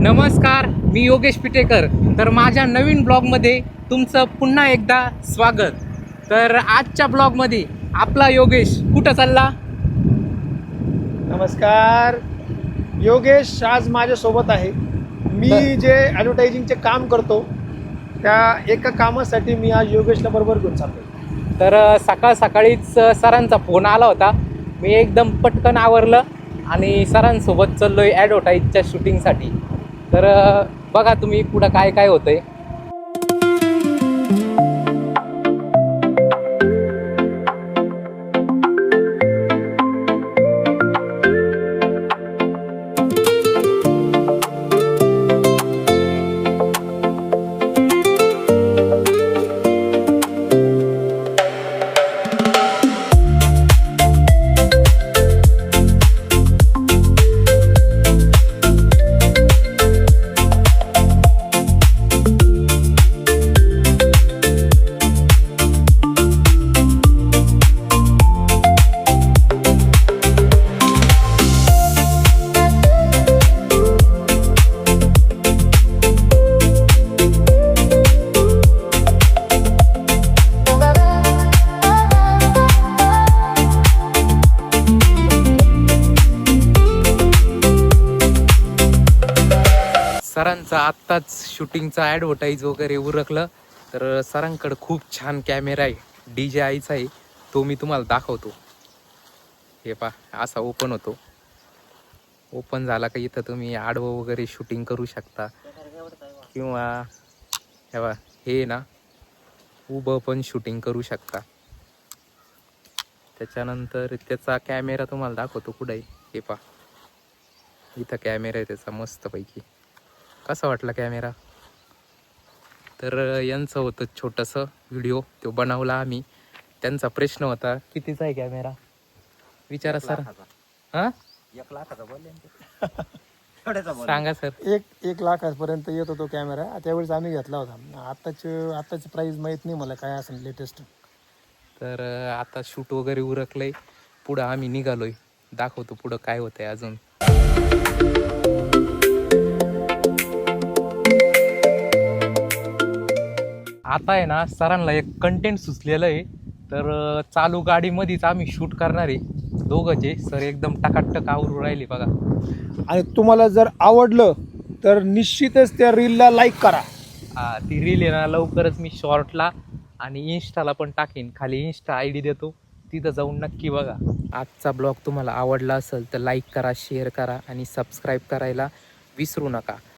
नमस्कार, मी योगेश पिटेकर. तर माझ्या नवीन ब्लॉगमध्ये तुमचं पुन्हा एकदा स्वागत. तर आजच्या ब्लॉगमध्ये आपला योगेश कुठं चालला? नमस्कार, योगेश आज माझ्यासोबत आहे. मी जे ॲडव्हर्टायझिंगचे काम करतो त्या एका कामासाठी मी आज योगेशला बरोबर घेऊन चाललो. तर सकाळीच सरांचा फोन आला होता. मी एकदम पटकन आवरलं आणि सरांसोबत चाललोय ॲडव्हर्टाईजच्या शूटिंगसाठी. तर बघा तुम्ही पुढं काय काय होतंय. सरांचं आत्ताच शूटिंगचा ॲडव्हर्टाईज वगैरे उरकलं. तर सरांकडं खूप छान कॅमेरा आहे, DJIचा आहे. तो मी तुम्हाला दाखवतो. हे पा, असा ओपन होतो. ओपन झाला का इथं तुम्ही आडवं वगैरे शूटिंग करू शकता, किंवा हे बा, हे ना उभं पण शूटिंग करू शकता. त्याच्यानंतर त्याचा कॅमेरा तुम्हाला दाखवतो कुठं आहे. हे पा, इथं कॅमेरा आहे त्याचा मस्तपैकी. कसा वाटला कॅमेरा? तर यांचं होतं छोटंसं व्हिडिओ, तो बनवला आम्ही. त्यांचा प्रश्न होता कितीचा आहे कॅमेरा, विचारा सर. हां, 1 लाखाचा बोलले सांगा सर. एक लाखापर्यंत येतो तो कॅमेरा. त्यावेळेस आम्ही घेतला होता. आत्ताची प्राईस माहीत नाही मला काय असेल लेटेस्ट. तर आता शूट वगैरे उरकलंय, पुढं आम्ही निघालोय. दाखवतो पुढं काय होतंय अजून. आता आहे ना, सरांना एक कंटेंट सुचलेलं आहे. तर चालू गाडीमध्येच आम्ही शूट करणार आहे दोघंचे. सर एकदम टकाटक आवरून राहिले बघा. आणि तुम्हाला जर आवडलं तर निश्चितच त्या रीलला लाईक करा. हा, ती रील आहे ना लवकरच मी शॉर्टला आणि इन्स्टाला पण टाकीन. खाली इन्स्टा ID देतो, तिथं जाऊन नक्की बघा. आजचा ब्लॉग तुम्हाला आवडला असेल तर लाईक करा, शेअर करा आणि सबस्क्राईब करायला विसरू नका.